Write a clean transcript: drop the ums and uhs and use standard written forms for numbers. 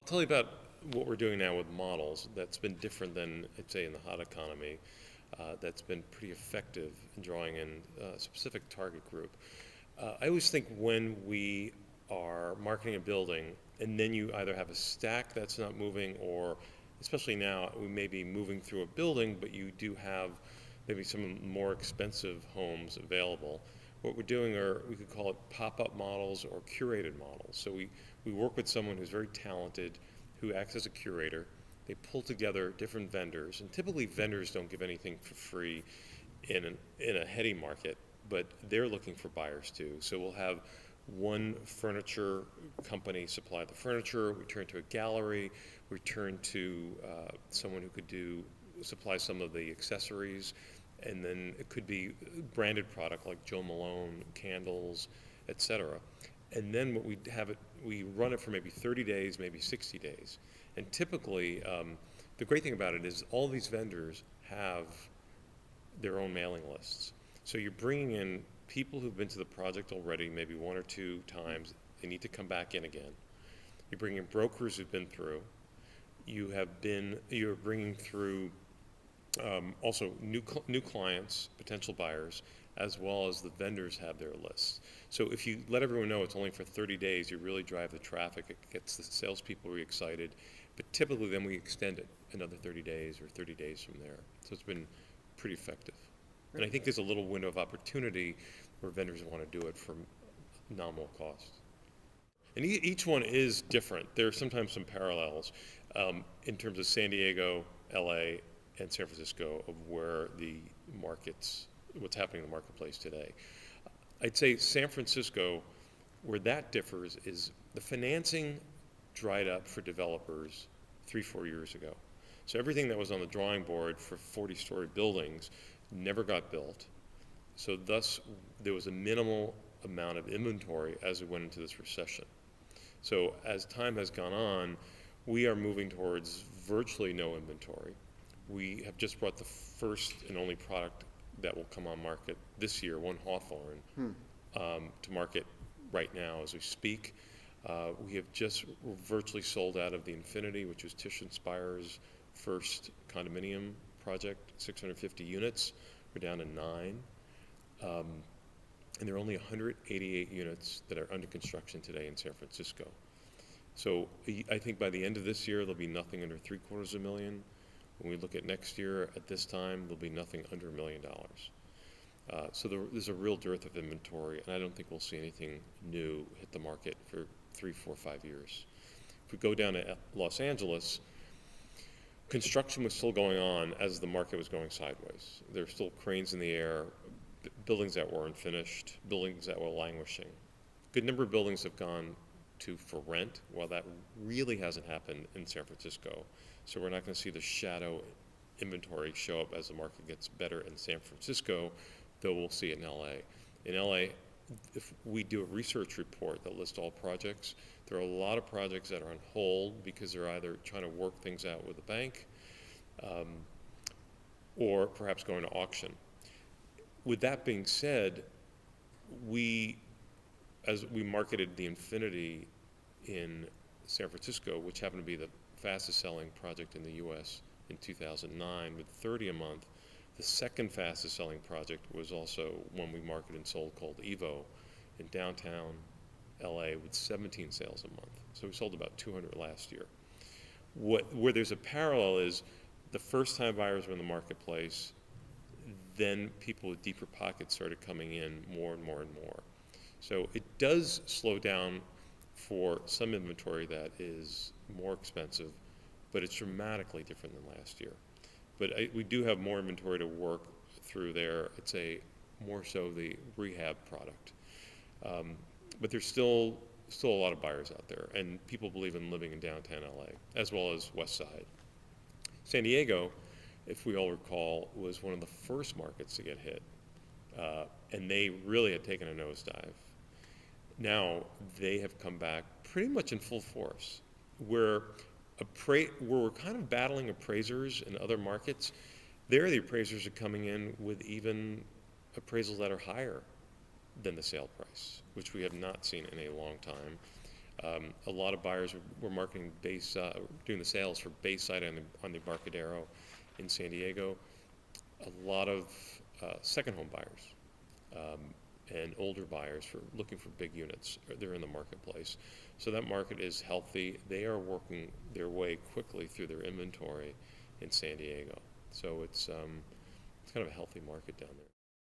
Tell you about what we're doing now with models that's been different than, I'd say, in the hot economy. That's been pretty effective in drawing in a specific target group. I always think when we are marketing a building and then you either have a stack that's not moving, or especially now we may be moving through a building but you do have maybe some more expensive homes available. What we're doing are, we could call it pop-up models or curated models. So we work with someone who's very talented, who acts as a curator. They pull together different vendors, and typically vendors don't give anything for free in a heady market, but they're looking for buyers too. So we'll have one furniture company supply the furniture, we turn to a gallery, we turn to someone who could supply some of the accessories, and then it could be branded product like Joe Malone, candles, etc. And then what we have it, we run it for maybe 30 days, maybe 60 days. And typically, the great thing about it is all these vendors have their own mailing lists. So you're bringing in people who've been to the project already, maybe one or two times. They need to come back in again. You're bringing in brokers who've been through. You're bringing through also new clients, potential buyers, as well as the vendors have their lists. So if you let everyone know it's only for 30 days, you really drive the traffic. It gets the salespeople really excited. But typically then we extend it another 30 days or 30 days from there. So it's been pretty effective. And I think there's a little window of opportunity where vendors want to do it for nominal cost. And each one is different. There are sometimes some parallels in terms of San Diego, LA, and San Francisco of where the markets, what's happening in the marketplace today. I'd say San Francisco, where that differs is the financing dried up for developers 3-4 years ago. So everything that was on the drawing board for 40-story buildings never got built. So thus, there was a minimal amount of inventory as we went into this recession. So as time has gone on, we are moving towards virtually no inventory. We have just brought the first and only product that will come on market this year, One Hawthorne, to market right now as we speak. We have just virtually sold out of the Infinity, which was Tish Inspire's first condominium project, 650 units. We're down to 9. And there are only 188 units that are under construction today in San Francisco. So I think by the end of this year, there'll be nothing under $750,000. When we look at next year, at this time, there'll be nothing under $1 million. So there's a real dearth of inventory, and I don't think we'll see anything new hit the market for 3, 4, 5 years. If we go down to Los Angeles, construction was still going on as the market was going sideways. There were still cranes in the air, buildings that weren't finished, buildings that were languishing. A good number of buildings have gone for rent, while that really hasn't happened in San Francisco. So we're not going to see the shadow inventory show up as the market gets better in San Francisco, though we'll see it in LA. In LA, if we do a research report that lists all projects, there are a lot of projects that are on hold because they're either trying to work things out with the bank or perhaps going to auction. With that being said, as we marketed the Infinity in San Francisco, which happened to be the fastest selling project in the US in 2009 with 30 a month, the second fastest selling project was also one we marketed and sold called Evo in downtown LA with 17 sales a month. So we sold about 200 last year. Where there's a parallel is the first time buyers were in the marketplace, then people with deeper pockets started coming in more and more and more. So it does slow down for some inventory that is more expensive, but it's dramatically different than last year. But we do have more inventory to work through there. It's more so the rehab product. But there's still a lot of buyers out there, and people believe in living in downtown LA, as well as West Side. San Diego, if we all recall, was one of the first markets to get hit, and they really had taken a nosedive. Now they have come back pretty much in full force. Where we're kind of battling appraisers in other markets, there the appraisers are coming in with even appraisals that are higher than the sale price, which we have not seen in a long time. A lot of buyers were marketing doing the sales for Bayside on the Embarcadero in San Diego. A lot of second home buyers and older buyers looking for big units. They're in the marketplace. So that market is healthy. They are working their way quickly through their inventory in San Diego. So it's kind of a healthy market down there.